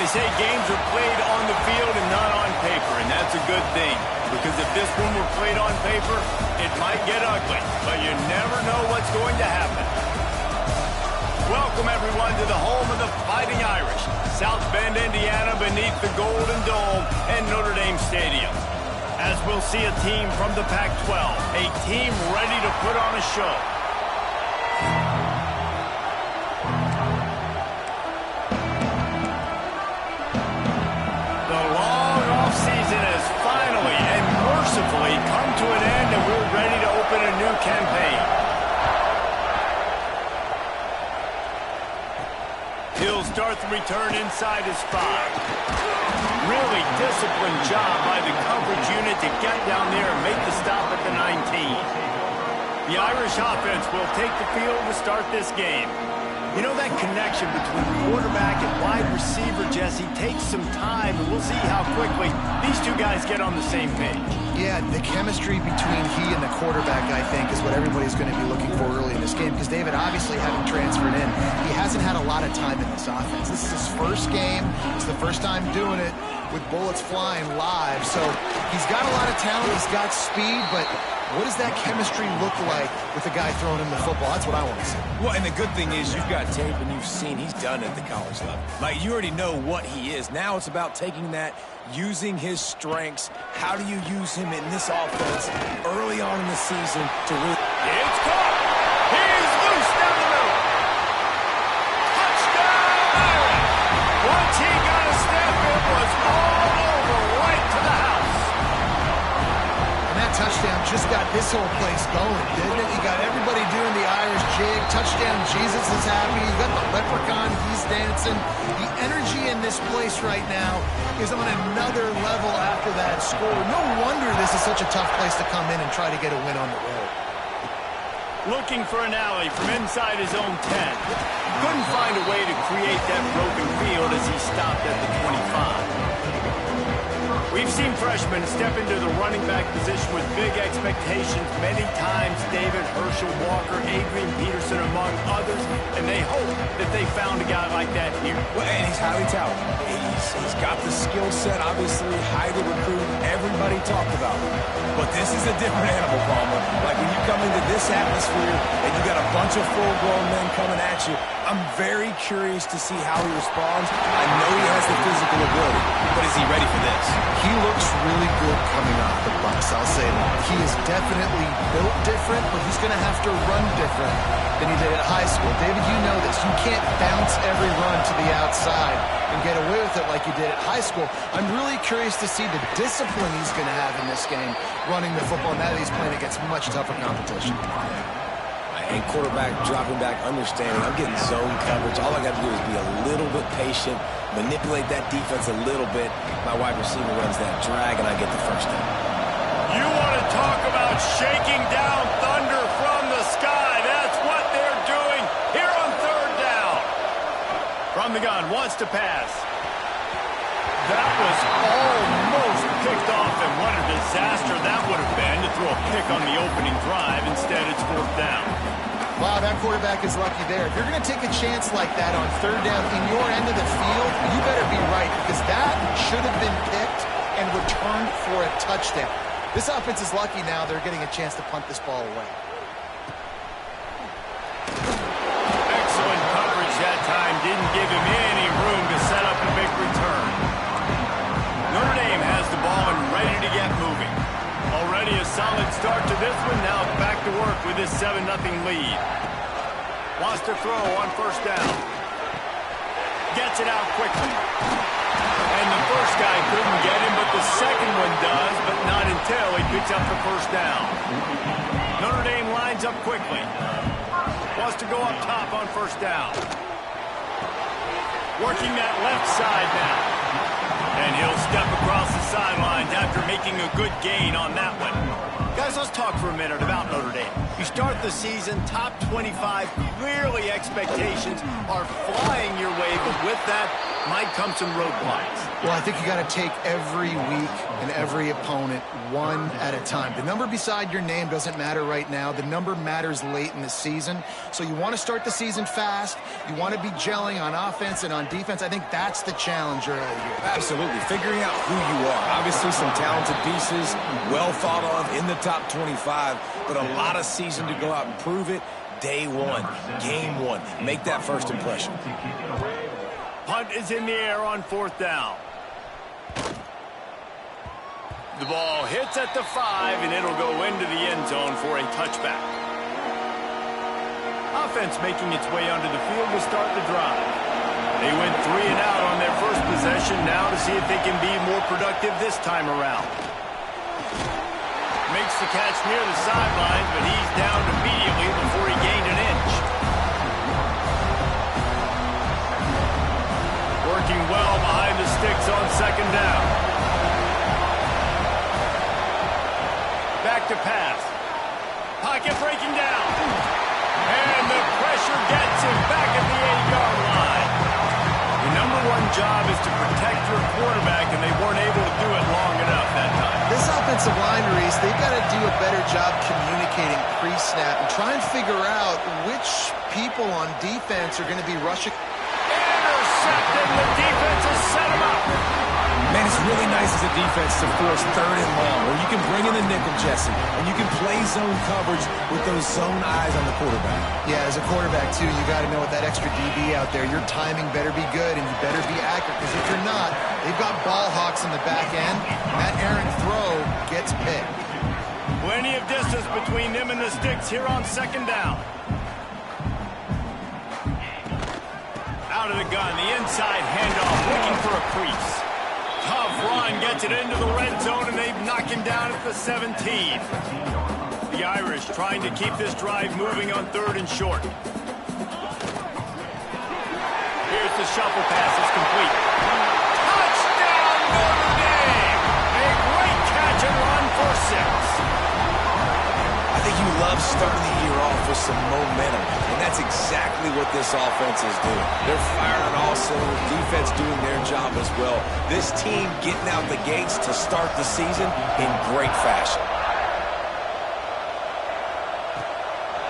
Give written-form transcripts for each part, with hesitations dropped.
They say games are played on the field and not on paper, and that's a good thing. Because if this one were played on paper, it might get ugly, but you never know what's going to happen. Welcome, everyone, to the home of the Fighting Irish, South Bend, Indiana, beneath the Golden Dome and Notre Dame Stadium. As we'll see a team from the Pac-12, a team ready to put on a show. The long off-season has finally and mercifully come to an end, and we're ready to open a new campaign. He'll start the return inside his 5. Really disciplined job by the coverage unit to get down there and make the stop at the 19. The Irish offense will take the field to start this game. You know, that connection between quarterback and wide receiver, Jesse, takes some time, and we'll see how quickly these two guys get on the same page. Yeah, the chemistry between he and the quarterback, I think, is what everybody's going to be looking for early in this game, because David, obviously, having transferred in, he hasn't had a lot of time in this offense. This is his first game. It's the first time doing it with bullets flying live, so he's got a lot of talent. He's got speed, but what does that chemistry look like with the guy throwing him the football? That's what I want to see. Well, and the good thing is you've got tape and you've seen he's done it at the college level. Like, you already know what he is. Now it's about taking that, using his strengths. How do you use him in this offense early on in the season to really... It's caught! He's loose down the middle! Touchdown, Irish! Once he got a step, it was all over, right to the house. And that touchdown just got this whole place going, didn't it? You got everybody doing the Irish jig. Touchdown, Jesus is happy. You got the leprechaun, he's dancing. The energy in this place right now is on another level after that score. No wonder this is such a tough place to come in and try to get a win on the road. Looking for an alley from inside his own 10. Couldn't find a way to create that broken field as he stopped at the 25. We've seen freshmen step into the running back position with big expectations many times. David, Herschel Walker, Adrian Peterson, among others, and they hope that they found a guy like that here. Well, and he's highly talented. He's got the skill set, obviously, highly recruited. Everybody talked about him. But this is a different animal, Palmer. Like, when you come into this atmosphere and you got a bunch of full-grown men coming at you, I'm very curious to see how he responds. I know he has the physical ability, but is he ready for this? He looks really good coming off the bus, I'll say that. He is definitely built different, but he's going to have to run different than he did at high school. David, you know this. You can't bounce every run to the outside and get away with it like you did at high school. I'm really curious to see the discipline he's going to have in this game running the football now that he's playing against much tougher competition. And quarterback dropping back, understanding I'm getting zone coverage. All I got to do is be a little bit patient, manipulate that defense a little bit. My wide receiver runs that drag, and I get the first down. You want to talk about shaking down thunder from the sky. That's what they're doing here on third down. From the gun, wants to pass. That was almost picked off, and what a disaster that would have been to throw a pick on the opening drive. Instead, it's fourth down. Wow, that quarterback is lucky there. If you're going to take a chance like that on third down in your end of the field, you better be right, because that should have been picked and returned for a touchdown. This offense is lucky now they're getting a chance to punt this ball away. Excellent coverage that time. Didn't give him any room to set up a big return. Notre Dame has the ball and ready to get moving. Already a solid start to this one. Now back to work with this 7-0 lead. Wants to throw on first down. Gets it out quickly. And the first guy couldn't get him, but the second one does, but not until he picks up the first down. Notre Dame lines up quickly. Wants to go up top on first down. Working that left side now. And he'll step across the sidelines after making a good gain on that one. Guys, let's talk for a minute about Notre Dame. You start the season top 25. Clearly expectations are flying your way, but with that might come some roadblocks. Well, I think you got to take every week and every opponent one at a time. The number beside your name doesn't matter right now. The number matters late in the season. So you want to start the season fast. You want to be gelling on offense and on defense. I think that's the challenge early here. Absolutely. Figuring out who you are. Obviously some talented pieces, well thought of in the top 25, but a lot of season to go out and prove it. Day one, game one. Make that first impression. Punt is in the air on 4th down. The ball hits at the 5, and it'll go into the end zone for a touchback. Offense making its way onto the field to start the drive. They went 3 and out on their first possession, now to see if they can be more productive this time around. Makes the catch near the sidelines, but he's down immediately before he gained an inch. Working well behind the sticks on 2nd down. Back to pass. Pocket breaking down. And the pressure gets him back at the 8-yard line. The number one job is to protect your quarterback, and they weren't able to do it long enough that time. This offensive line, Reese, they've got to do a better job communicating pre-snap and try and figure out which people on defense are going to be rushing. Intercepted. The defense has set him up. Man, it's really nice as a defense to force 3rd and long, where you can bring in the nickel, Jesse, and you can play zone coverage with those zone eyes on the quarterback. Yeah, as a quarterback, too, you got to know with that extra DB out there, your timing better be good and you better be accurate, because if you're not, they've got ball hawks in the back end, and that errant throw gets picked. Plenty of distance between them and the sticks here on 2nd down. Out of the gun, the inside handoff, looking for a crease. Tough run, gets it into the red zone, and they've knocked him down at the 17. The Irish trying to keep this drive moving on 3rd and short. Here's the shuffle pass, it's complete. Touchdown, Notre Dame! A great catch and run for 6. I think you love starting the year off with some momentum, and that's exactly what this offense is doing. They're firing on all cylinders, defense doing their job as well. This team getting out the gates to start the season in great fashion.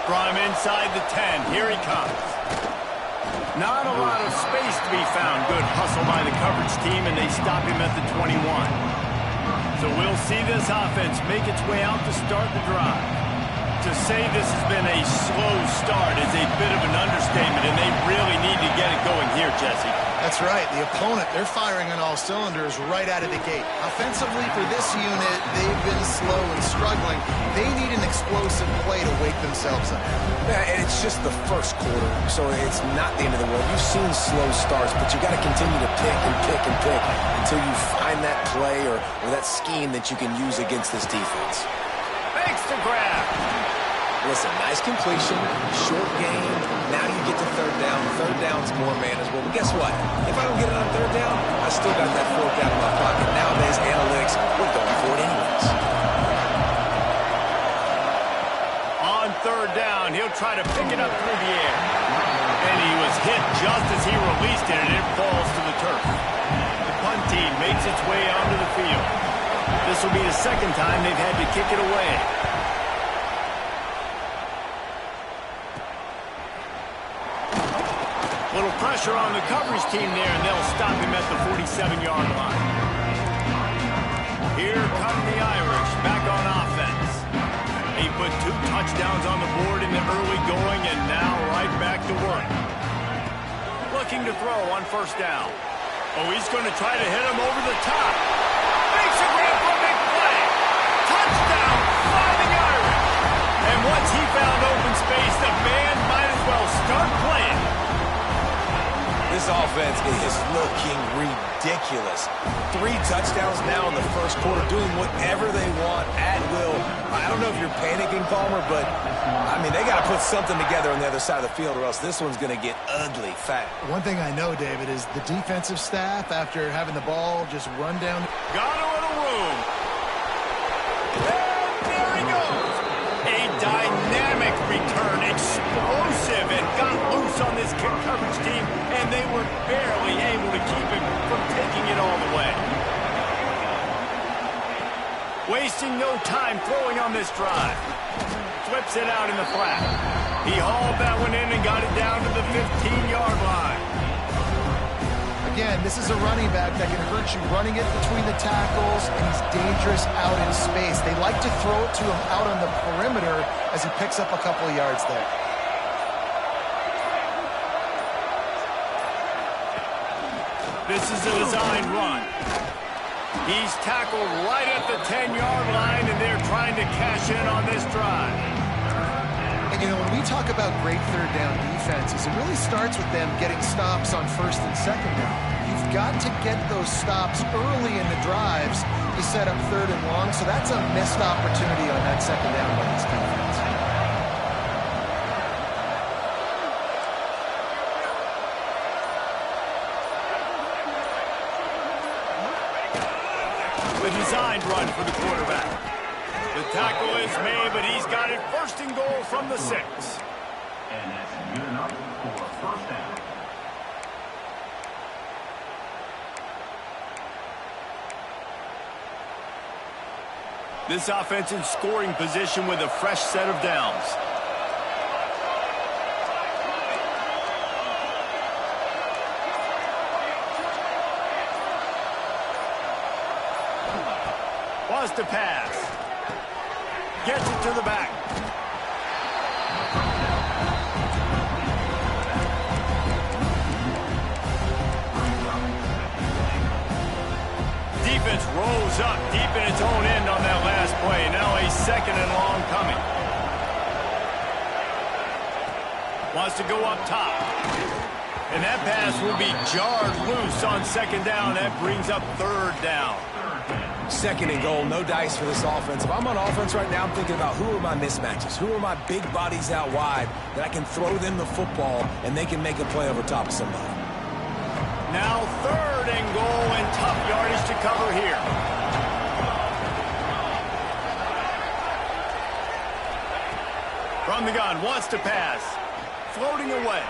From inside the 10, here he comes. Not a lot of space to be found. Good hustle by the coverage team, and they stop him at the 21. So we'll see this offense make its way out to start the drive. To say this has been a slow start is a bit of an understatement, and they really need to get it going here, Jesse. That's right. The opponent, they're firing on all cylinders right out of the gate. Offensively, for this unit, they've been slow and struggling. They need an explosive play to wake themselves up. Yeah, and it's just the first quarter, so it's not the end of the world. You've seen slow starts, but you got to continue to pick and pick and pick until you find that play or that scheme that you can use against this defense. Thanks to grab. Listen, nice completion, short game. Now you get to 3rd down. 3rd down's more manageable. But guess what? If I don't get it on 3rd down, I still got that 4th down in my pocket. Nowadays, analytics, we're going for it anyways. On 3rd down, he'll try to pick it up through the air. And he was hit just as he released it, and it falls to the turf. The punt team makes its way onto the field. This will be the 2nd time they've had to kick it away. Little pressure on the coverage team there, and they'll stop him at the 47-yard line. Here come the Irish back on offense. He put 2 touchdowns on the board in the early going, and now right back to work. Looking to throw on 1st down. Oh, he's going to try to hit him over the top. Makes a grab for a big play. Touchdown, Fighting Irish. And once he found open space, the band might as well start playing. This offense is looking ridiculous. 3 touchdowns now in the first quarter, doing whatever they want at will. I don't know if you're panicking, Palmer, but, I mean, they got to put something together on the other side of the field or else this one's going to get ugly fast. One thing I know, David, is the defensive staff, after having the ball just run down. Got a little room. And there he goes. A dynamic return, a explosive and got loose on this kick coverage team, and they were barely able to keep him from taking it all the way. Wasting no time throwing on this drive. Flips it out in the flat. He hauled that one in and got it down to the 15-yard line. Again, this is a running back that can hurt you running it between the tackles, and he's dangerous out in space. They like to throw it to him out on the perimeter as he picks up a couple of yards there. This is a design run. He's tackled right at the 10-yard line, and they're trying to cash in on this drive. And, you know, when we talk about great third down defenses, it really starts with them getting stops on first and second down. You've got to get those stops early in the drives to set up third and long, so that's a missed opportunity on that second down by this defense. The designed run for the quarterback. The tackle is made, but he's got it first and goal from the 6. And that's good enough for a first down. This offense in scoring position with a fresh set of downs. Wants to pass. Gets it to the back. Defense rolls up deep in its own end on that last play. Now a second and long coming. Wants to go up top. And that pass will be jarred loose on second down. That brings up third down. Second and goal, no dice for this offense. If I'm on offense right now, I'm thinking about who are my mismatches? Who are my big bodies out wide that I can throw them the football and they can make a play over top of somebody? Now third and goal and tough yardage to cover here. From the gun, wants to pass. Floating away.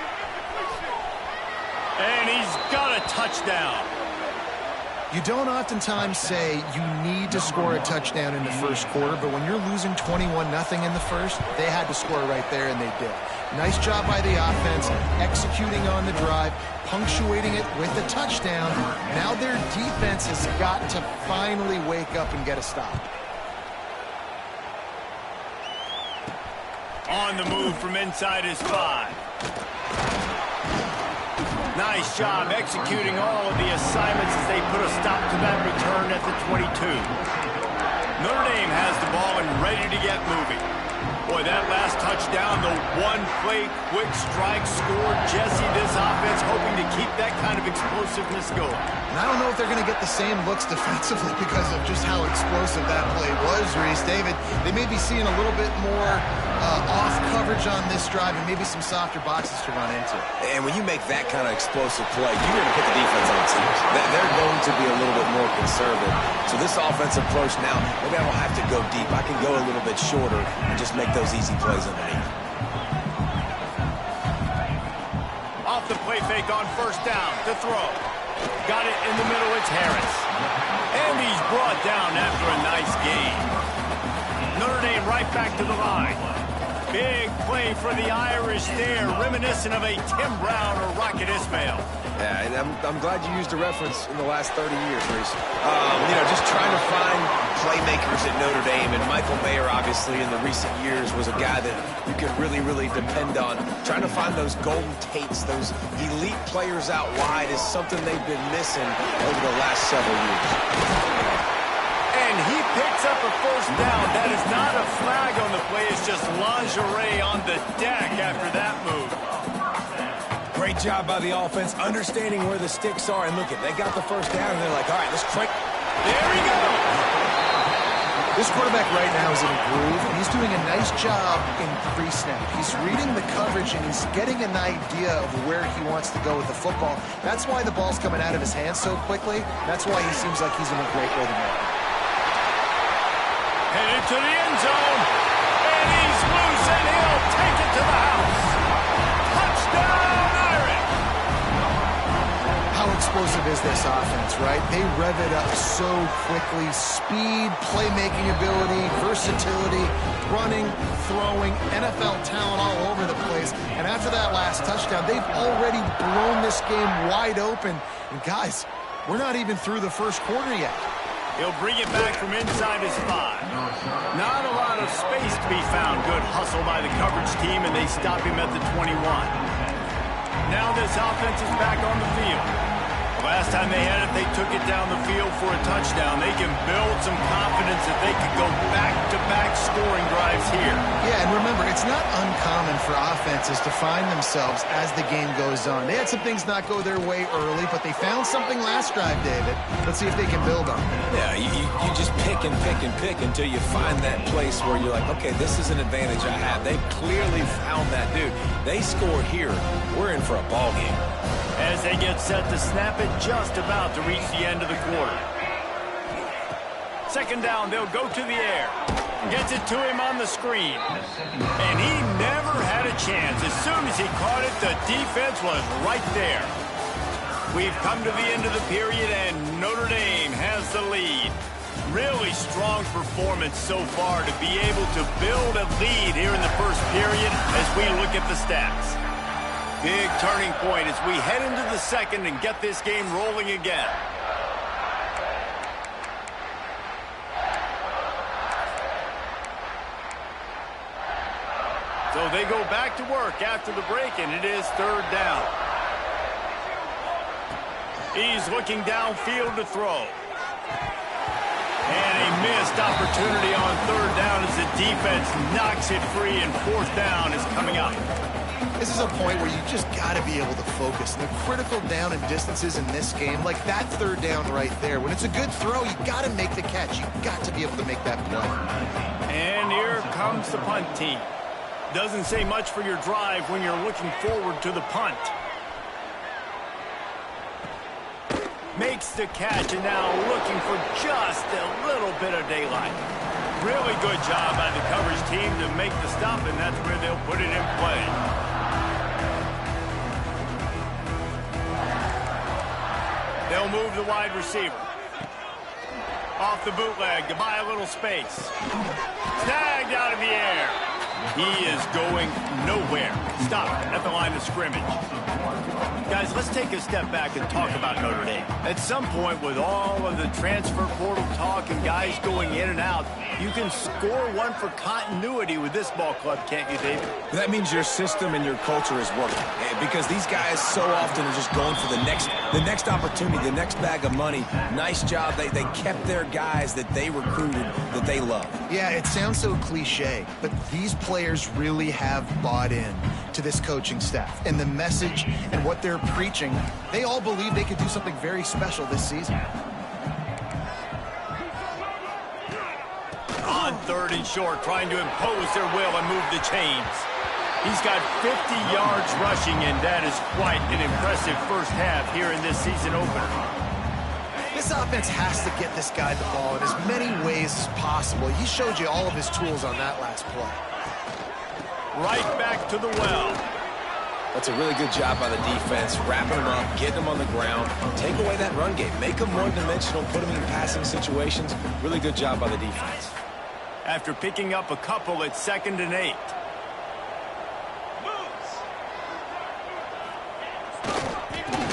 And he's got a touchdown. You don't oftentimes say you need to score a touchdown in the first quarter, but when you're losing 21-0 in the first, they had to score right there, and they did. Nice job by the offense, executing on the drive, punctuating it with a touchdown. Now their defense has got to finally wake up and get a stop. On the move from inside his 5. Nice job executing all of the assignments as they put a stop to that return at the 22. Notre Dame has the ball and ready to get moving. Boy, that last touchdown, the one-play quick strike scored. Jesse, this offense hoping to keep that kind of explosiveness going. And I don't know if they're going to get the same looks defensively because of just how explosive that play was, Reese. David, they may be seeing a little bit more off coverage on this drive and maybe some softer boxes to run into. And when you make that kind of explosive play, you're going to put the defense on its heels. They're going to be a little bit more conservative. So this offensive approach now, maybe I don't have to go deep. I can go a little bit shorter and just make those easy plays underneath. Off the play fake on first down to throw. Got it in the middle, it's Harris. And he's brought down after a nice gain. Notre Dame right back to the line. Big play for the Irish there, reminiscent of a Tim Brown or Rocket Ismail. Yeah, and I'm glad you used a reference in the last 30 years, Reese. Just trying to find playmakers at Notre Dame, and Michael Mayer, obviously, in the recent years, was a guy that you could really, really depend on. Trying to find those golden Tates, those elite players out wide is something they've been missing over the last several years. And he picks up a first down. That is not a flag on the play. It's just lingerie on the deck after that move. Great job by the offense, understanding where the sticks are. And look, they got the first down, and they're like, all right, let's crank. There we go. This quarterback right now is in a groove, and he's doing a nice job in pre-snap. He's reading the coverage, and he's getting an idea of where he wants to go with the football. That's why the ball's coming out of his hands so quickly. That's why he seems like he's in a great rhythm now. Headed to the end zone, and he's loose, and he'll take it to the house. explosive is this offense, right? They rev it up so quickly. Speed, playmaking ability, versatility, running, throwing, NFL talent all over the place. And after that last touchdown, they've already blown this game wide open. And guys, we're not even through the first quarter yet. He'll bring it back from inside his 5. Not a lot of space to be found. Good hustle by the coverage team, and they stop him at the 21. Now this offense is back on the field. Last time they had it, they took it down the field for a touchdown. They can build some confidence that they could go back-to-back scoring drives here. Yeah, and remember, it's not uncommon for offenses to find themselves as the game goes on. They had some things not go their way early, but they found something last drive, David. Let's see if they can build on it. Yeah, you just pick and pick and pick until you find that place where you're like, okay, this is an advantage I have. They clearly found that, dude. They score here. We're in for a ball game. As they get set to snap it, just about to reach the end of the quarter. Second down, they'll go to the air. Gets it to him on the screen. And he never had a chance. As soon as he caught it, the defense was right there. We've come to the end of the period, and Notre Dame has the lead. Really strong performance so far to be able to build a lead here in the first period as we look at the stats. Big turning point as we head into the second and get this game rolling again. So they go back to work after the break, and it is third down. He's looking downfield to throw. And a missed opportunity on third down as the defense knocks it free, and fourth down is coming up. This is a point where you just got to be able to focus. And the critical down and distances in this game, like that third down right there, when it's a good throw, you got to make the catch. You got to be able to make that play. And here comes the punt team. Doesn't say much for your drive when you're looking forward to the punt. Makes the catch, and now looking for just a little bit of daylight. Really good job by the coverage team to make the stop, and that's where they'll put it in play. They'll move the wide receiver. Off the bootleg to buy a little space. Snagged out of the air. He is going nowhere. Stop at the line of scrimmage. Guys, let's take a step back and talk about Notre Dame. At some point, with all of the transfer portal talk and guys going in and out, you can score one for continuity with this ball club, can't you, David? That means your system and your culture is working, because these guys so often are just going for the next opportunity, the next bag of money. Nice job. They kept their guys that they recruited, that they love. Yeah, it sounds so cliche, but these players really have bought in to this coaching staff and the message and what they're preaching. They all believe they could do something very special this season. On third and short, trying to impose their will and move the chains. He's got 50 yards rushing, and that is quite an impressive first half here in this season opener. This offense has to get this guy the ball in as many ways as possible. He showed you all of his tools on that last play. Right back to the well. That's a really good job by the defense, wrapping them up, getting them on the ground, take away that run game, make them one-dimensional, put them in passing situations. Really good job by the defense. After picking up a couple at 2nd and 8.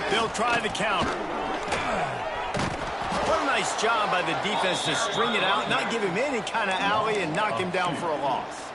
They'll try the counter. What a nice job by the defense to string it out, not give him any kind of alley, and knock him down for a loss.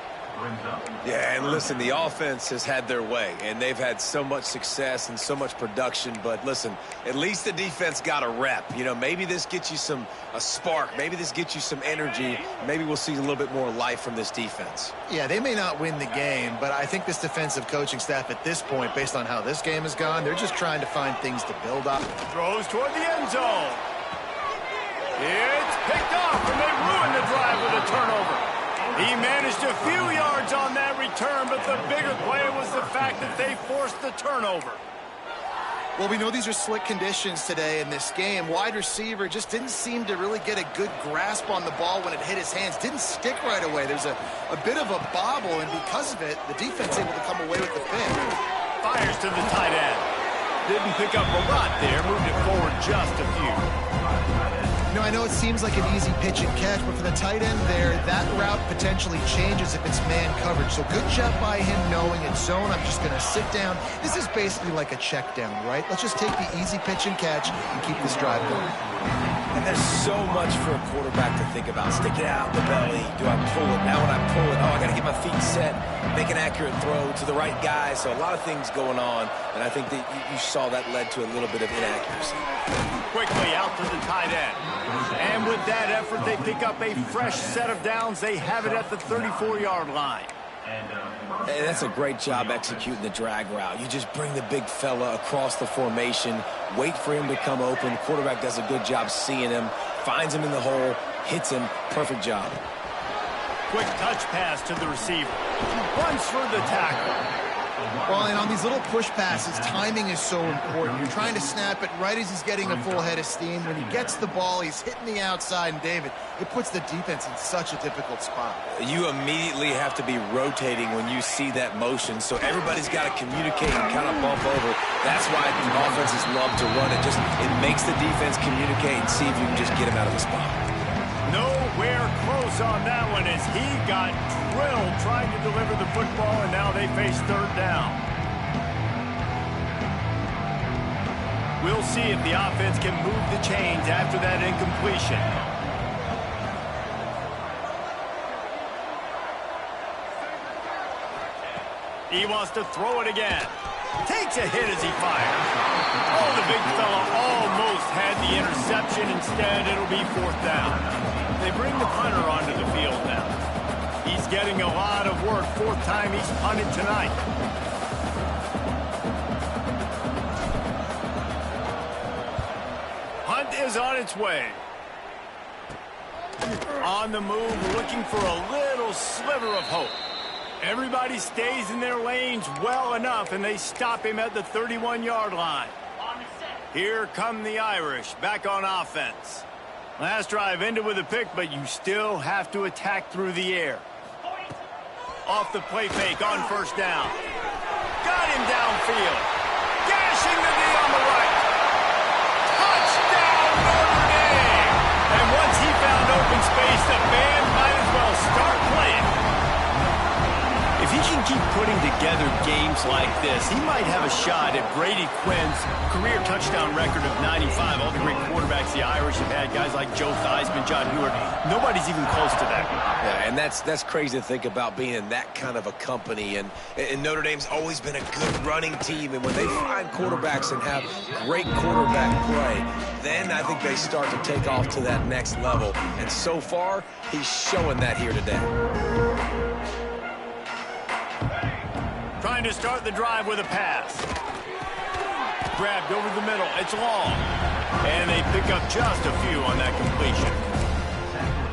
Yeah, and listen, the offense has had their way, and they've had so much success and so much production. But listen, at least the defense got a rep. You know, maybe this gets you a spark. Maybe this gets you some energy. Maybe we'll see a little bit more life from this defense. Yeah, they may not win the game, but I think this defensive coaching staff at this point, based on how this game has gone, they're just trying to find things to build up. Throws toward the end zone. It's picked off, and they ruined the drive with a turnover. He managed a few yards on that return, but the bigger play was the fact that they forced the turnover. Well, we know these are slick conditions today in this game. Wide receiver just didn't seem to really get a good grasp on the ball when it hit his hands. Didn't stick right away. There's a bit of a bobble, and because of it, the defense able to come away with the pick. Fires to the tight end. Didn't pick up a lot there, moved it forward just a few. You know, I know it seems like an easy pitch and catch, but for the tight end there, that route potentially changes if it's man coverage. So good job by him knowing it's zone. I'm just going to sit down. This is basically like a check down, right? Let's just take the easy pitch and catch and keep this drive going. And there's so much for a quarterback to think about. Stick it out the belly. Do I pull it? Now when I pull it, oh, I got to get my feet set, make an accurate throw to the right guy. So a lot of things going on, and I think that you saw that led to a little bit of inaccuracy. Quickly out to the tight end. And with that effort, they pick up a fresh set of downs. They have it at the 34-yard line. And that's a great job executing the drag route. You just bring the big fella across the formation, wait for him to come open. The quarterback does a good job seeing him, finds him in the hole, hits him. Perfect job. Quick touch pass to the receiver. Runs for the tackle. Well, and on these little push passes, timing is so important. You're trying to snap it right as he's getting a full head of steam. When he gets the ball, he's hitting the outside, and David, it puts the defense in such a difficult spot. You immediately have to be rotating when you see that motion, so everybody's got to communicate and kind of bump over. That's why the offenses love to run it. It makes the defense communicate and see if you can just get him out of the spot. Nowhere close on that one as he got drilled trying to deliver the football, and now they face third down. We'll see if the offense can move the chains after that incompletion. He wants to throw it again. Takes a hit as he fires. Oh, the big fella almost had the interception. Instead, it'll be fourth down. They bring the punter onto the field now. He's getting a lot of work. Fourth time he's punted tonight. Punt is on its way. On the move, looking for a little sliver of hope. Everybody stays in their lanes well enough, and they stop him at the 31-yard line. Here come the Irish, back on offense. Last drive ended with a pick, but you still have to attack through the air. Off the play fake on first down. Got him downfield. Gashing the knee on the right. Touchdown, Notre Dame! And once he found open space, the band might as well start playing. If he can keep putting together games like this, he might have a shot at Brady Quinn's career touchdown record of 95. All the great quarterbacks the Irish have had, guys like Joe Theismann, John Hewart, nobody's even close to that. Yeah, and that's crazy to think about being in that kind of a company. And Notre Dame's always been a good running team. And when they find quarterbacks and have great quarterback play, then I think they start to take off to that next level. And so far, he's showing that here today. Trying to start the drive with a pass. Grabbed over the middle. It's long. And they pick up just a few on that completion.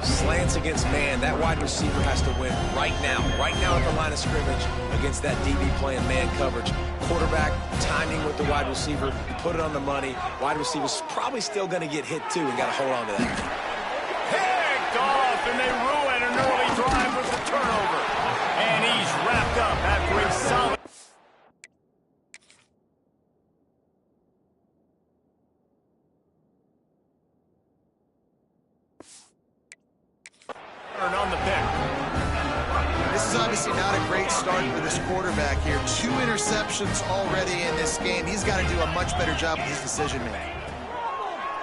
Slants against man. That wide receiver has to win right now at the line of scrimmage against that DB playing man coverage. Quarterback timing with the wide receiver, put it on the money. Wide receiver's probably still going to get hit too and got to hold on to that. Picked off, and they ruin an early drive with the turnover. And he's wrapped up after a solid. On the pick. This is obviously not a great start for this quarterback here. 2 interceptions already in this game. He's got to do a much better job with his decision-making.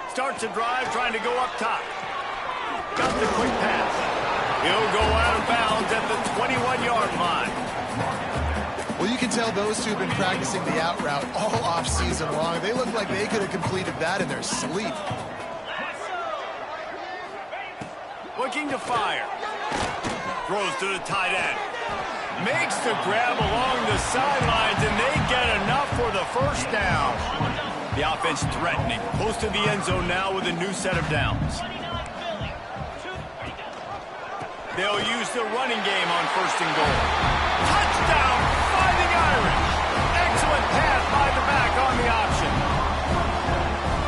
Starts to drive, trying to go up top. Got the quick pass. He'll go out of bounds at the 21-yard line. Well, you can tell those two have been practicing the out route all off-season long. They look like they could have completed that in their sleep. Looking to fire. Throws to the tight end. Makes the grab along the sidelines, and they get enough for the first down. The offense threatening. Close to the end zone now with a new set of downs. They'll use the running game on first and goal. Touchdown by the Irish. Excellent pass by the back on the option.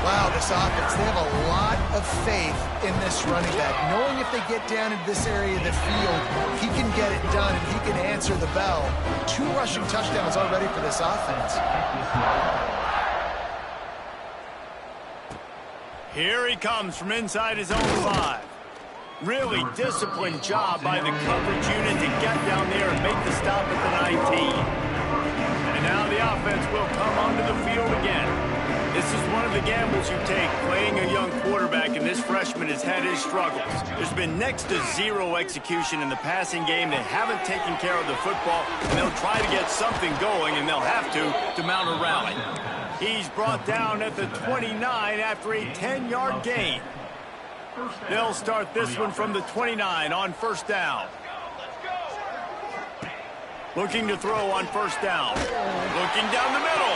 Wow, this offense, they have a lot of faith in this running back. Knowing if they get down into this area of the field, he can get it done and he can answer the bell. 2 rushing touchdowns already for this offense. Here he comes from inside his own 5. Really disciplined job by the coverage unit to get down there and make the stop at the 19. And now the offense will come onto the field again. This is one of the gambles you take playing a young quarterback, and this freshman has had his struggles. There's been next to zero execution in the passing game. They haven't taken care of the football, and they'll try to get something going, and they'll have to mount a rally. He's brought down at the 29 after a 10-yard gain. They'll start this one from the 29 on first down. Looking to throw on first down. Looking down the middle.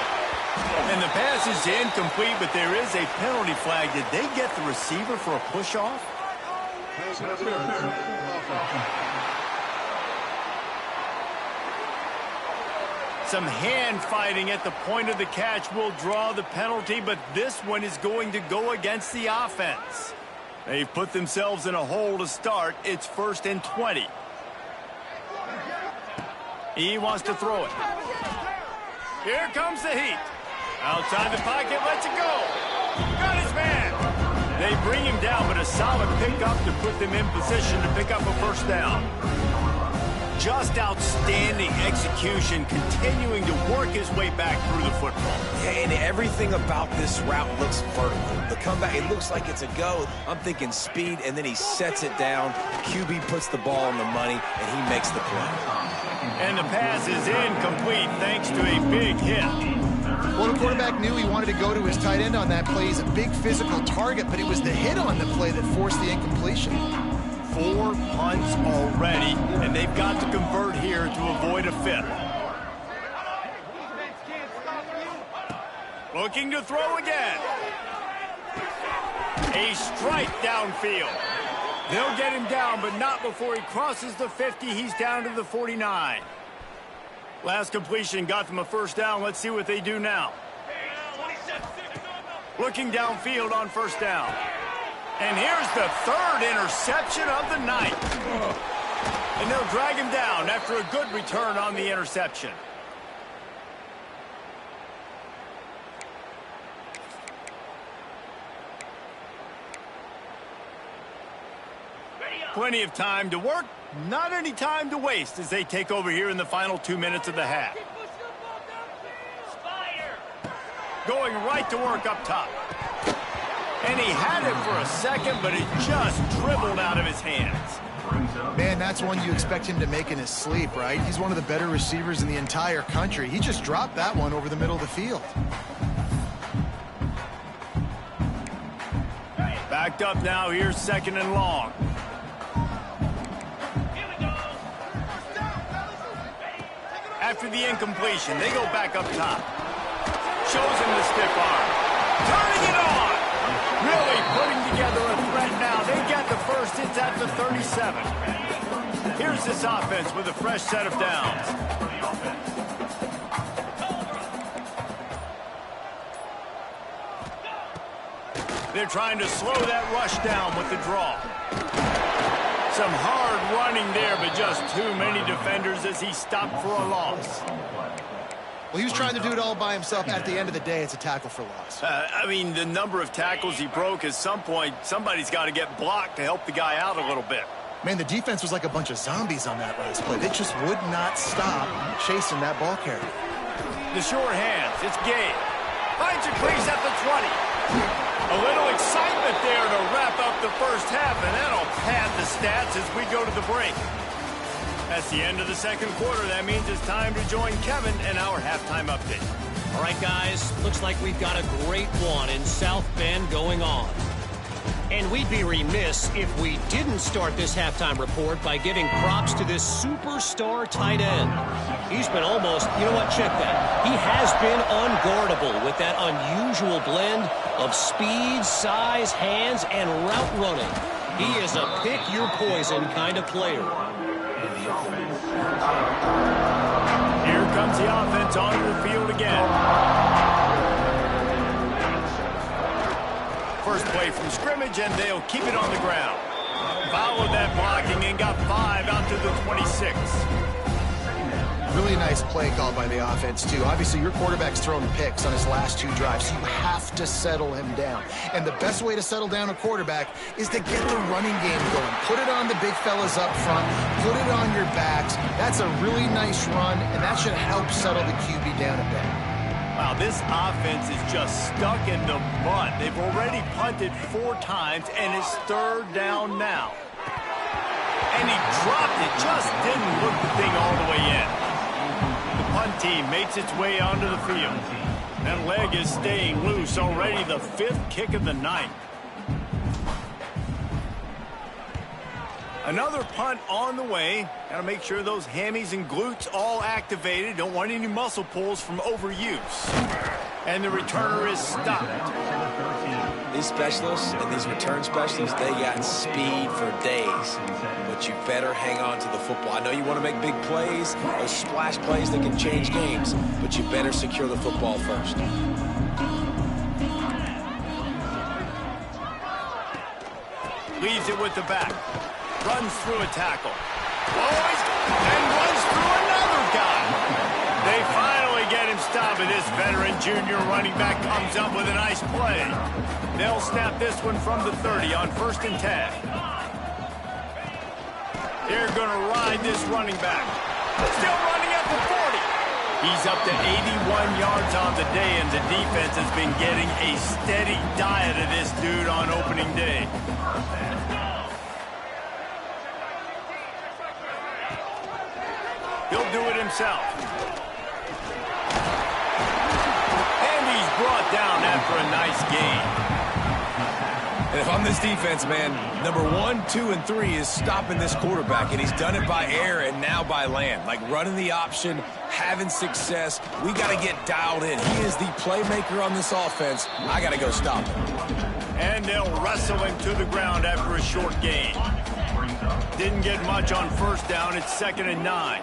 And the pass is incomplete, but there is a penalty flag. Did they get the receiver for a push-off? Some hand fighting at the point of the catch will draw the penalty, but this one is going to go against the offense. They've put themselves in a hole to start. It's 1st and 20. He wants to throw it. Here comes the heat. Outside the pocket, lets it go. Got his man. They bring him down, but a solid pickup to put them in position to pick up a first down. Just outstanding execution, continuing to work his way back through the football. Yeah, and everything about this route looks vertical. The comeback, it looks like it's a go. I'm thinking speed, and then he sets it down. QB puts the ball on the money, and he makes the play. And the pass is incomplete thanks to a big hit. Well, the quarterback knew he wanted to go to his tight end on that play. He's a big physical target, but it was the hit on the play that forced the incompletion. 4 punts already, and they've got to convert here to avoid a 5th. Looking to throw again. A strike downfield. They'll get him down, but not before he crosses the 50. He's down to the 49. Last completion got them a first down. Let's see what they do now. Looking downfield on first down. And here's the 3rd interception of the night. And they'll drag him down after a good return on the interception. Plenty of time to work, not any time to waste as they take over here in the final 2 minutes of the half. Going right to work up top. And he had it for a second, but it just dribbled out of his hands. Man, that's one you expect him to make in his sleep, right? He's one of the better receivers in the entire country. He just dropped that one over the middle of the field. Backed up now, here's 2nd and long. After the incompletion, they go back up top. Shows him the stiff arm. Turning it on! Really putting together a threat now. They get the first. It's at the 37. Here's this offense with a fresh set of downs. They're trying to slow that rush down with the draw. Some hard running there, but just too many defenders as he stopped for a loss. Well, he was trying to do it all by himself. At the end of the day, it's a tackle for loss. I mean, the number of tackles he broke, at some point, somebody's got to get blocked to help the guy out a little bit. Man, the defense was like a bunch of zombies on that last play. They just would not stop chasing that ball carrier. The short hands, it's Gabe. Finds a crease at the 20. A little excitement there to wrap up the first half, and that'll pad the stats as we go to the break. That's the end of the 2nd quarter. That means it's time to join Kevin and our halftime update. All right, guys, looks like we've got a great one in South Bend going on. And we'd be remiss if we didn't start this halftime report by giving props to this superstar tight end. He's been almost, you know what, check that. He has been unguardable with that unusual blend of speed, size, hands, and route running. He is a pick-your-poison kind of player. Here comes the offense onto the field again. First play from scrimmage, and they'll keep it on the ground. Followed that blocking and got 5 out to the 26. Really nice play call by the offense, too. Obviously, your quarterback's thrown picks on his last 2 drives, so you have to settle him down. And the best way to settle down a quarterback is to get the running game going. Put it on the big fellas up front. Put it on your backs. That's a really nice run, and that should help settle the QB down a bit. Wow, this offense is just stuck in the mud. They've already punted 4 times, and it's 3rd down now. And he dropped it, just didn't look the thing all the way in. The punt team makes its way onto the field. That leg is staying loose, already the 5th kick of the night. Another punt on the way. Got to make sure those hammies and glutes all activated. Don't want any muscle pulls from overuse. And the returner is stopped. These specialists and these return specialists, they got speed for days. But you better hang on to the football. I know you want to make big plays, those splash plays that can change games, but you better secure the football first. Leaves it with the back. Runs through a tackle. And runs through another guy. They finally get him stopped, and this veteran junior running back comes up with a nice play. They'll snap this one from the 30 on 1st and 10. They're going to ride this running back. Still running at the 40. He's up to 81 yards on the day, and the defense has been getting a steady diet of this dude on opening day. He'll do it himself. And he's brought down after a nice gain. And if I'm this defense, man, number 1, 2, and 3 is stopping this quarterback, and he's done it by air and now by land. Like running the option, having success. We got to get dialed in. He is the playmaker on this offense. I got to go stop him. And they'll wrestle him to the ground after a short gain. Didn't get much on 1st down. It's 2nd and 9.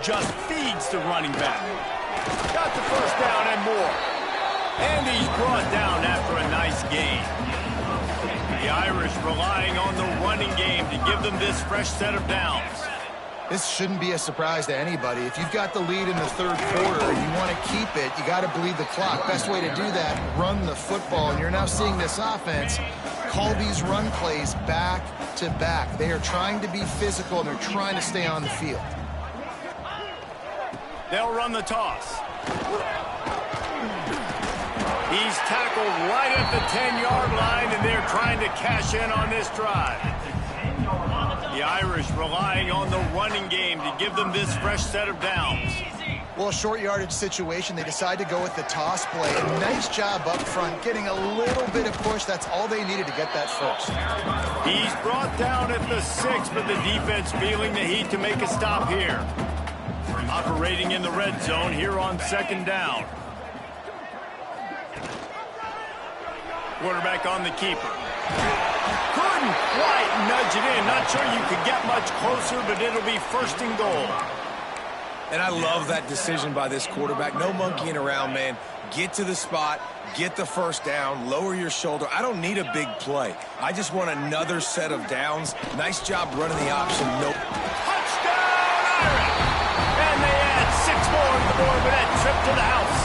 Just feeds the running back. Got the 1st down and more. And he's brought down after a nice gain. The Irish relying on the running game to give them this fresh set of downs. This shouldn't be a surprise to anybody. If you've got the lead in the 3rd quarter and you want to keep it, you got to bleed the clock. Best way to do that, run the football. And you're now seeing this offense call these run plays back to back. They are trying to be physical, and they're trying to stay on the field. They'll run the toss. He's tackled right at the 10-yard line, and they're trying to cash in on this drive. The Irish relying on the running game to give them this fresh set of downs. Well, a short yardage situation, they decide to go with the toss play. A nice job up front, getting a little bit of push. That's all they needed to get that first. He's brought down at the 6, but the defense feeling the heat to make a stop here. Operating in the red zone here on 2nd down. Quarterback on the keeper. Couldn't quite nudge it in. Not sure you could get much closer, but it'll be 1st and goal. And I love that decision by this quarterback. No monkeying around, man. Get to the spot, get the 1st down, lower your shoulder. I don't need a big play. I just want another set of downs. Nice job running the option. Nope. Touchdown, Irish! And they add 6 more to the board with that trip to the house.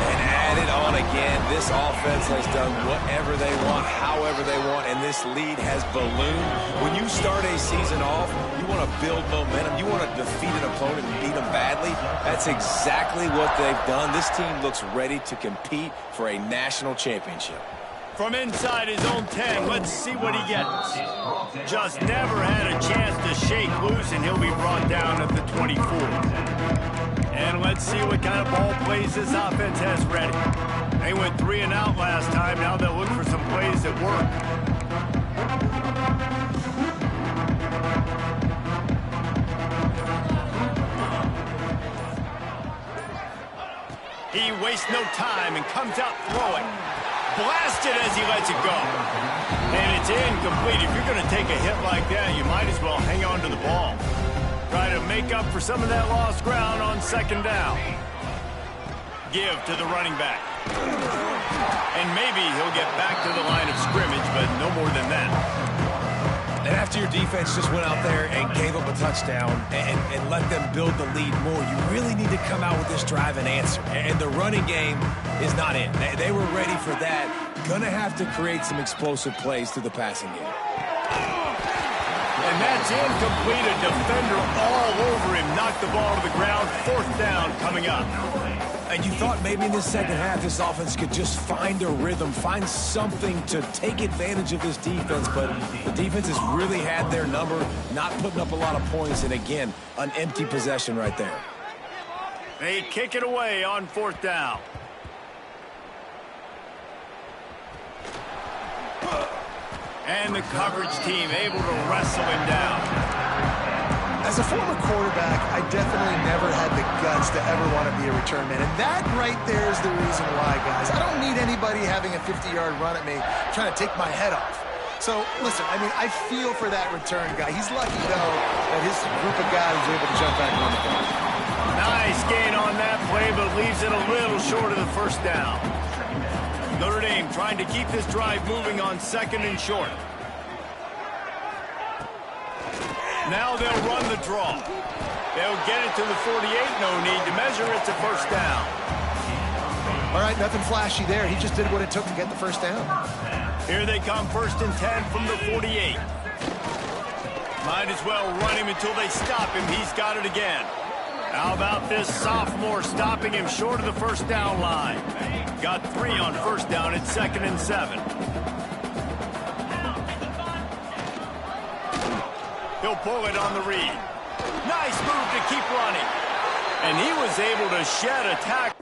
And add it on again. This offense has done whatever they want, however they want, and this lead has ballooned. When you start a season off, you want to build momentum. You want to defeat an opponent and beat them badly. That's exactly what they've done. This team looks ready to compete for a national championship. From inside his own 10, let's see what he gets. Just never had a chance to shake loose, and he'll be brought down at the 24. And let's see what kind of ball plays this offense has ready. They went 3 and out last time. Now they'll look for some plays that work. He wastes no time and comes out throwing. Blasted as he lets it go. And it's incomplete. If you're going to take a hit like that, you might as well hang on to the ball. Try to make up for some of that lost ground on 2nd down. Give to the running back. And maybe he'll get back to the line of scrimmage, but no more than that. defense just went out there and gave up a touchdown and let them build the lead more. You really need to come out with this drive and answer. And the running game is not in. They were ready for that. Gonna have to create some explosive plays through the passing game. And that's incomplete. A defender all over him. Knocked the ball to the ground. 4th down coming up. And you thought maybe in the second half this offense could just find a rhythm, find something to take advantage of this defense, but the defense has really had their number, not putting up a lot of points, and again, an empty possession right there. They kick it away on 4th down. And the coverage team able to wrestle him down. As a former quarterback, I definitely never had the guts to ever want to be a return man. And that right there is the reason why, guys. I don't need anybody having a 50-yard run at me trying to take my head off. So, listen, I mean, I feel for that return guy. He's lucky, though, that his group of guys was able to jump back on the ball. Nice gain on that play, but leaves it a little short of the 1st down. Notre Dame trying to keep this drive moving on 2nd and short. Now they'll run the draw. They'll get it to the 48. No need to measure. It's a 1st down. All right, nothing flashy there. He just did what it took to get the 1st down. Here they come, 1st and 10 from the 48. Might as well run him until they stop him. He's got it again. How about this sophomore stopping him short of the 1st down line? Got 3 on 1st down. It's 2nd and 7. He'll pull it on the read. Nice move to keep running. And he was able to shed a tackle.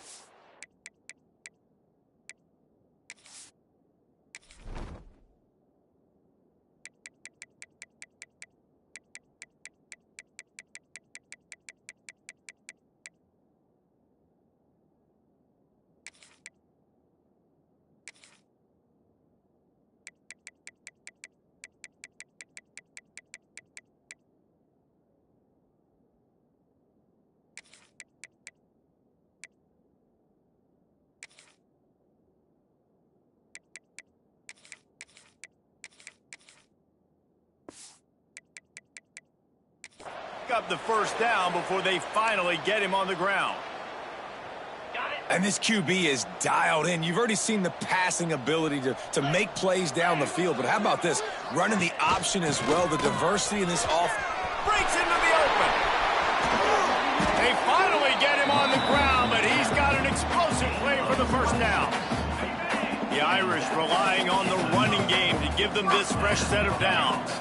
Up the 1st down before they finally get him on the ground. And this QB is dialed in. You've already seen the passing ability to make plays down the field, but how about this? Running the option as well, the diversity in this breaks into the open. They finally get him on the ground, but he's got an explosive play for the 1st down. The Irish relying on the running game to give them this fresh set of downs.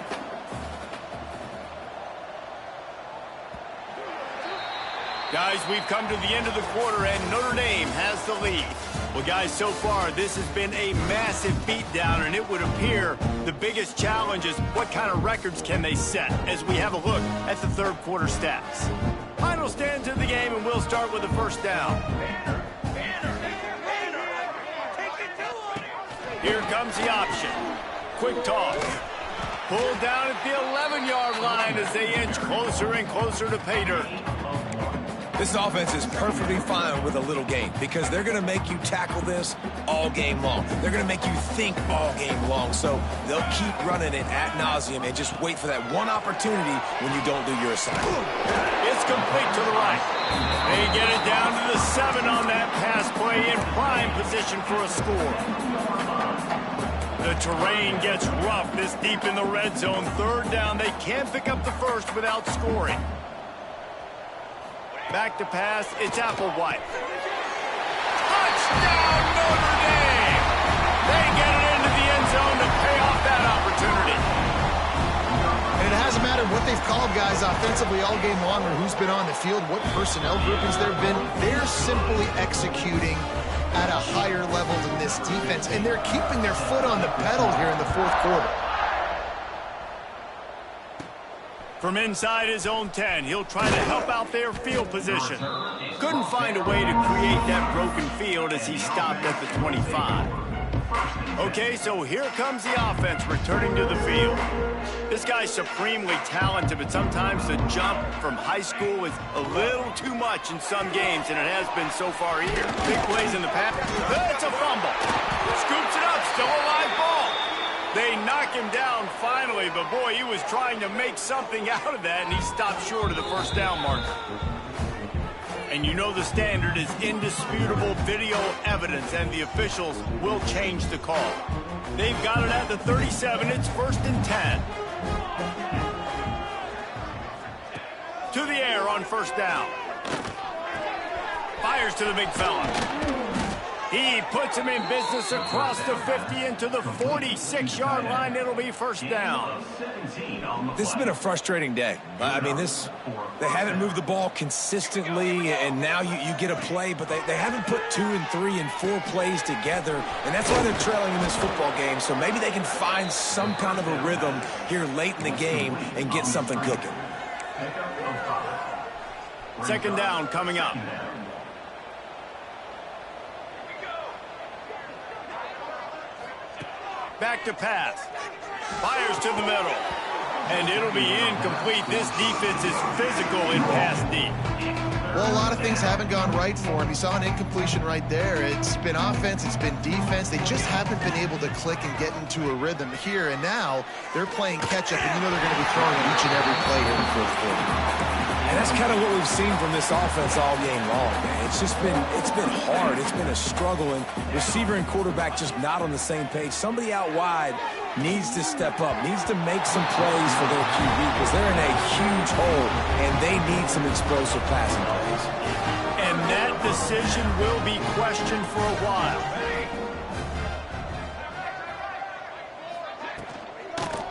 Guys, we've come to the end of the quarter, and Notre Dame has the lead. Well, guys, so far, this has been a massive beatdown, and it would appear the biggest challenge is what kind of records can they set as we have a look at the 3rd quarter stats. Final stands of the game, and we'll start with the 1st down. Here comes the option. Quick toss. Pulled down at the 11-yard line as they inch closer and closer to pay dirt. This offense is perfectly fine with a little game because they're going to make you tackle this all game long. They're going to make you think all game long. So they'll keep running it ad nauseum and just wait for that one opportunity when you don't do your assignment. It's complete to the right. They get it down to the 7 on that pass play in prime position for a score. The terrain gets rough this deep in the red zone. 3rd down. They can't pick up the 1st without scoring. Back to pass, it's Applewhite. Touchdown, Notre Dame! They get it into the end zone to pay off that opportunity. And it hasn't mattered what they've called guys offensively all game long or who's been on the field, what personnel groupings there have been. They're simply executing at a higher level than this defense, and they're keeping their foot on the pedal here in the 4th quarter. From inside his own 10, he'll try to help out their field position. Couldn't find a way to create that broken field as he stopped at the 25. Okay, so here comes the offense returning to the field. This guy's supremely talented, but sometimes the jump from high school is a little too much in some games, and it has been so far here. Big plays in the pass. It's a fumble. Scoops it up, still a live ball. They knock him down finally, but boy, he was trying to make something out of that, and he stopped short of the first down marker. And you know the standard is indisputable video evidence, and the officials will change the call. They've got it at the 37. It's 1st and 10. To the air on 1st down. Fires to the big fella. He puts him in business across the 50 into the 46-yard line. It'll be 1st down. This has been a frustrating day. I mean, they haven't moved the ball consistently, and now you get a play, but they haven't put 2 and 3 and 4 plays together, and that's why they're trailing in this football game. So maybe they can find some kind of a rhythm here late in the game and get something cooking. 2nd down coming up. Back to pass. Fires to the middle. And it'll be incomplete. This defense is physical in pass deep. Well, a lot of things haven't gone right for him. You saw an incompletion right there. It's been offense, it's been defense. They just haven't been able to click and get into a rhythm here. And now they're playing catch-up, and you know they're going to be throwing each and every play here in the 4th quarter. And that's kind of what we've seen from this offense all game long, man. It's been hard. It's been a struggle, and receiver and quarterback just not on the same page. Somebody out wide needs to step up, needs to make some plays for their QB because they're in a huge hole, and they need some explosive passing plays. And that decision will be questioned for a while.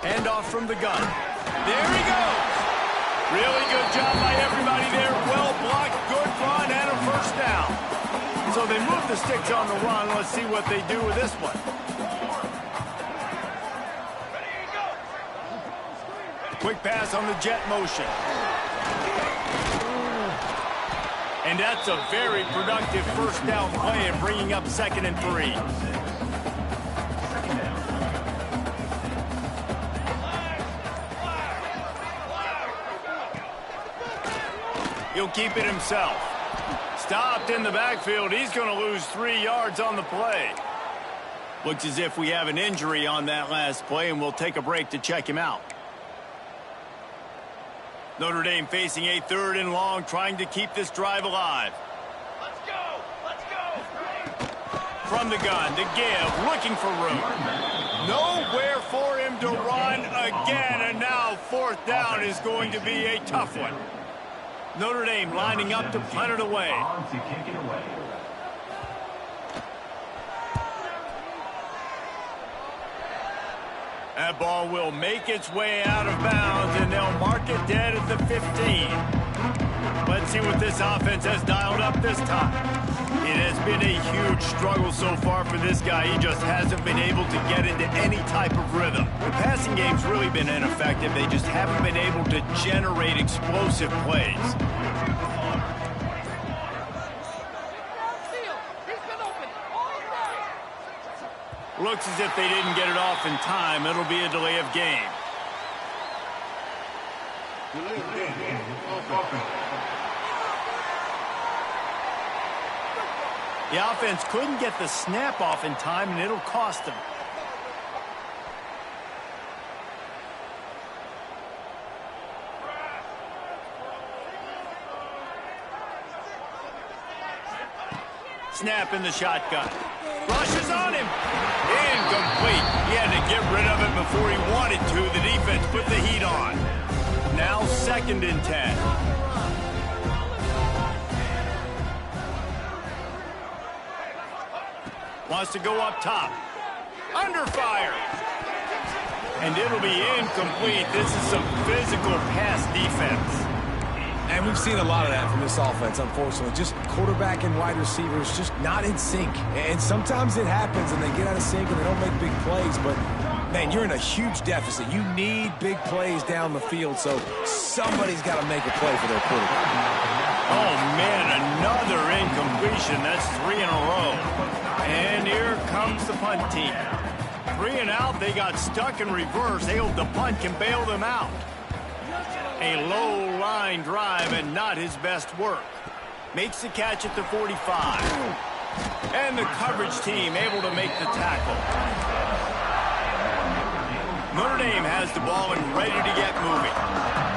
Handoff from the gun. There he goes. Really good job by everybody there. Well blocked, good run, and a 1st down. So they move the sticks on the run. Let's see what they do with this one. Quick pass on the jet motion. And that's a very productive 1st down play and bringing up 2nd and 3. He'll keep it himself. Stopped in the backfield. He's going to lose 3 yards on the play. Looks as if we have an injury on that last play, and we'll take a break to check him out. Notre Dame facing a 3rd and long, trying to keep this drive alive. Let's go! Let's go! From the gun, to give, looking for room. Nowhere for him to run again, and now 4th down is going to be a tough one. Notre Dame lining up to punt it away. That ball will make its way out of bounds, and they'll mark it dead at the 15. Let's see what this offense has dialed up this time. It has been a huge struggle so far for this guy. He just hasn't been able to get into any type of rhythm. The passing game's really been ineffective. They just haven't been able to generate explosive plays. Looks as if they didn't get it off in time. It'll be a delay of game. The offense couldn't get the snap off in time, and it'll cost them. Snap in the shotgun. Rushes on him. Incomplete. He had to get rid of it before he wanted to. The defense put the heat on. Now 2nd and 10. Wants to go up top. Under fire. And it'll be incomplete. This is some physical pass defense. And we've seen a lot of that from this offense, unfortunately. Just quarterback and wide receivers just not in sync. And sometimes it happens and they get out of sync and they don't make big plays. But, man, you're in a huge deficit. You need big plays down the field, so somebody's got to make a play for their quarterback. Oh, man, another incompletion. That's 3 in a row. And here comes the punt team. 3 and out. They got stuck in reverse. They hope the punt can bail them out. A low line drive and not his best work. Makes the catch at the 45. And the coverage team able to make the tackle. Notre Dame has the ball and ready to get moving.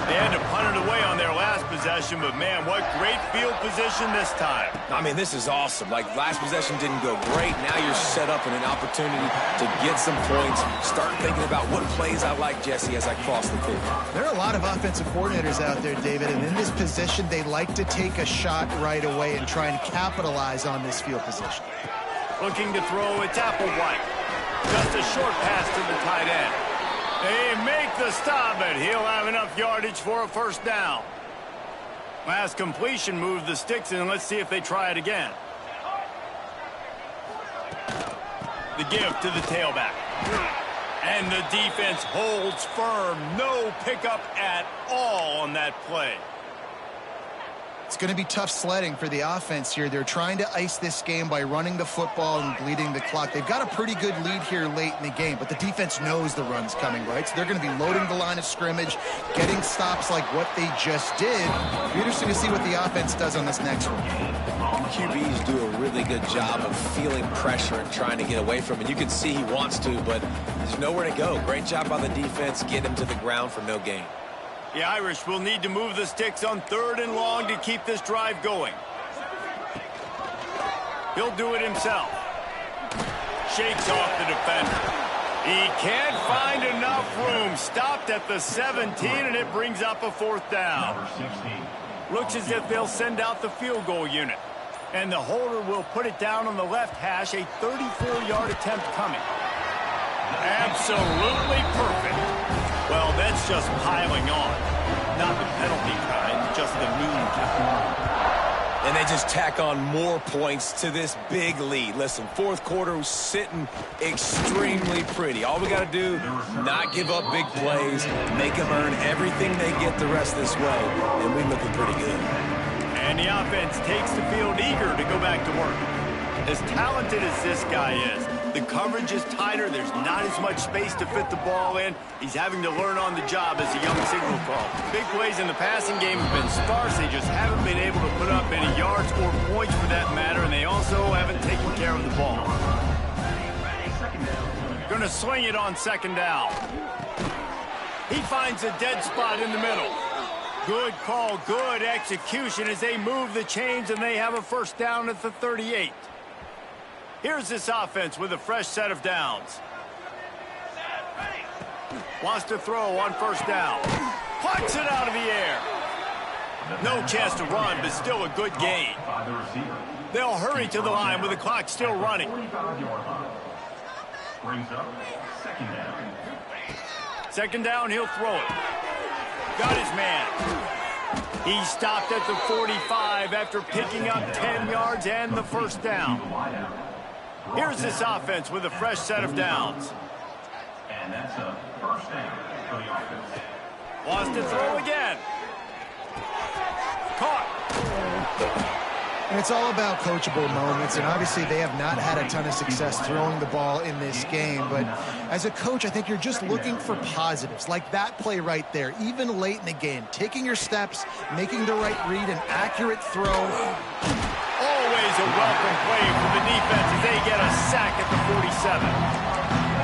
They had to punt it away on their last possession, but man, what great field position this time. I mean, this is awesome. Like, last possession didn't go great. Now you're set up in an opportunity to get some points. Start thinking about what plays I like, Jesse, as I cross the field. There are a lot of offensive coordinators out there, David, and in this position, they like to take a shot right away and try and capitalize on this field position. Looking to throw, it's Applewhite. Just a short pass to the tight end. They make the stop, but he'll have enough yardage for a first down. Last completion moved the sticks, and let's see if they try it again. The give to the tailback. And the defense holds firm. No pickup at all on that play. It's going to be tough sledding for the offense here. They're trying to ice this game by running the football and bleeding the clock. They've got a pretty good lead here late in the game, but the defense knows the run's coming, right? So they're going to be loading the line of scrimmage, getting stops like what they just did. It'll be interesting to see what the offense does on this next one. QBs do a really good job of feeling pressure and trying to get away from it. You can see he wants to, but there's nowhere to go. Great job by the defense, get him to the ground for no gain. The Irish will need to move the sticks on 3rd and long to keep this drive going. He'll do it himself. Shakes off the defender. He can't find enough room. Stopped at the 17, and it brings up a 4th down. Looks as if they'll send out the field goal unit. And the holder will put it down on the left hash, a 34-yard attempt coming. Absolutely perfect. Well, that's just piling on. Not the penalty kind, just the mean kind. And they just tack on more points to this big lead. Listen, 4th quarter was sitting extremely pretty. All we got to do, not give up big plays, make them earn everything they get the rest this way, and we're looking pretty good. And the offense takes the field eager to go back to work. As talented as this guy is, the coverage is tighter. There's not as much space to fit the ball in. He's having to learn on the job as a young signal call. Big plays in the passing game have been sparse. They just haven't been able to put up any yards or points for that matter, and they also haven't taken care of the ball. Going to swing it on 2nd down. He finds a dead spot in the middle. Good call, good execution as they move the chains, and they have a 1st down at the 38. Here's this offense with a fresh set of downs. Wants to throw on 1st down. Plucks it out of the air. No chance to run, but still a good gain. They'll hurry to the line with the clock still running. Brings up 2nd down. 2nd down, he'll throw it. Got his man. He stopped at the 45 after picking up 10 yards and the 1st down. Here's this offense with a fresh set of downs. And that's a 1st down for the offense. Wants to throw again. Caught. And it's all about coachable moments, and obviously they have not had a ton of success throwing the ball in this game, but as a coach, I think you're just looking for positives, like that play right there, even late in the game, taking your steps, making the right read, an accurate throw. Always a welcome play for the defense as they get a sack at the 47.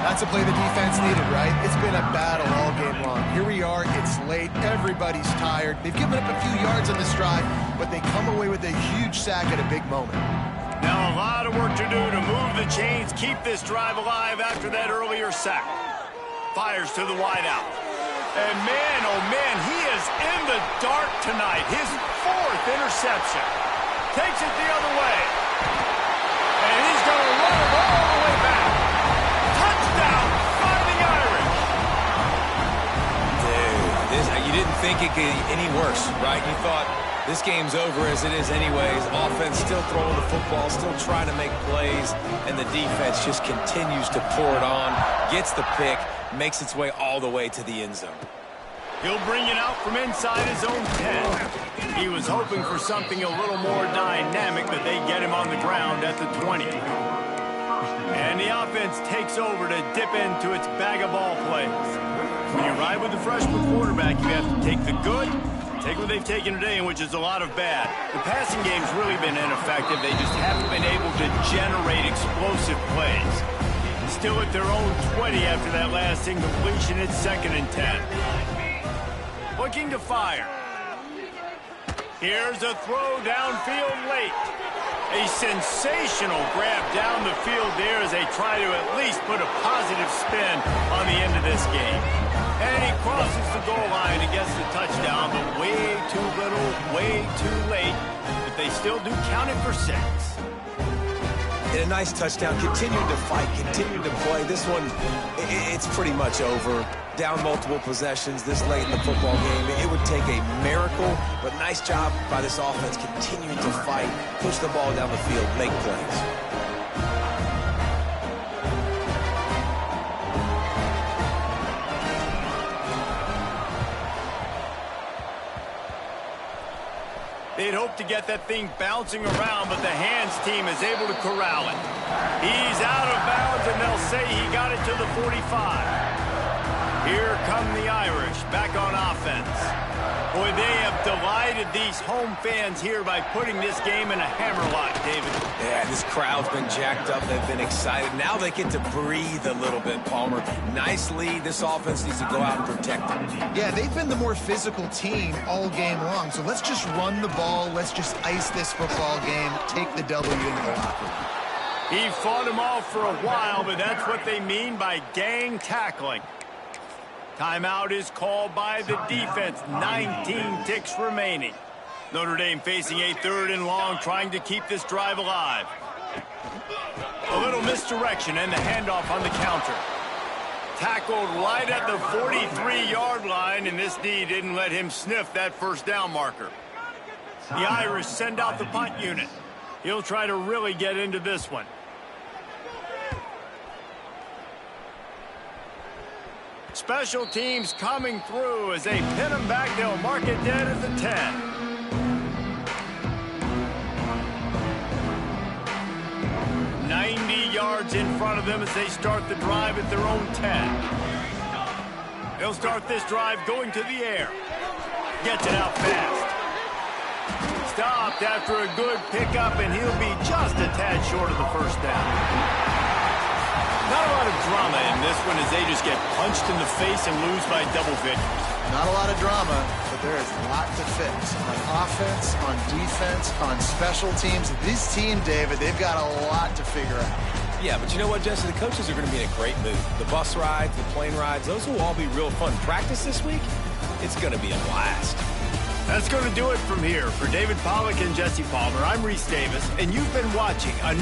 That's a play the defense needed, right? It's been a battle all game long. Here we are, it's late, everybody's tired. They've given up a few yards on this drive, but they come away with a huge sack at a big moment. Now a lot of work to do to move the chains, keep this drive alive after that earlier sack. Fires to the wideout. And man, oh man, he is in the dark tonight. His 4th interception. Takes it the other way. And he's going to run it all the way back. Touchdown, Fighting Irish. Dude, you didn't think it could get any worse, right? You thought this game's over as it is anyways. Offense still throwing the football, still trying to make plays, and the defense just continues to pour it on, gets the pick, makes its way all the way to the end zone. He'll bring it out from inside his own 10. He was hoping for something a little more dynamic, but they get him on the ground at the 20. And the offense takes over to dip into its bag of ball plays. When you ride with the freshman quarterback, you have to take the good, take what they've taken today, which is a lot of bad. The passing game's really been ineffective. They just haven't been able to generate explosive plays. still at their own 20 after that last incompletion. It's 2nd and 10. Looking to fire. Here's a throw downfield late. A sensational grab down the field there as they try to at least put a positive spin on the end of this game. And he crosses the goal line and gets the touchdown, but way too little, way too late. But they still do count it for 6. And a nice touchdown, continuing to fight, continuing to play. This one, it's pretty much over. Down multiple possessions this late in the football game. It would take a miracle, but nice job by this offense continuing to fight, push the ball down the field, make plays. They'd hope to get that thing bouncing around, but the hands team is able to corral it. He's out of bounds, and they'll say he got it to the 45. Here come the Irish back on offense. Boy, they have delighted these home fans here by putting this game in a hammerlock, David. Yeah, this crowd's been jacked up. They've been excited. Now they get to breathe a little bit, Palmer. Nice lead. This offense needs to go out and protect them. Yeah, they've been the more physical team all game long. So let's just run the ball. Let's just ice this football game. Take the W into the locker room. He fought them off for a while, but that's what they mean by gang tackling. Timeout is called by the defense. 19 ticks remaining. Notre Dame facing a 3rd and long, trying to keep this drive alive. A little misdirection and the handoff on the counter. Tackled right at the 43-yard line, and this D didn't let him sniff that first down marker. The Irish send out the punt unit. He'll try to really get into this one. Special teams coming through as they pin him back. They'll mark it dead at the 10. Yards in front of them as they start the drive at their own 10. They'll start this drive going to the air. Gets it out fast. Stopped after a good pickup, and he'll be just a tad short of the first down. Not a lot of drama in this one as they just get punched in the face and lose by double figures. Not a lot of drama, but there is a lot to fix on offense, on defense, on special teams. This team, David, they've got a lot to figure out. Yeah, but you know what, Jesse? The coaches are going to be in a great mood. The bus rides, the plane rides, those will all be real fun. Practice this week, it's going to be a blast. That's going to do it from here. For David Pollack and Jesse Palmer, I'm Reese Davis, and you've been watching another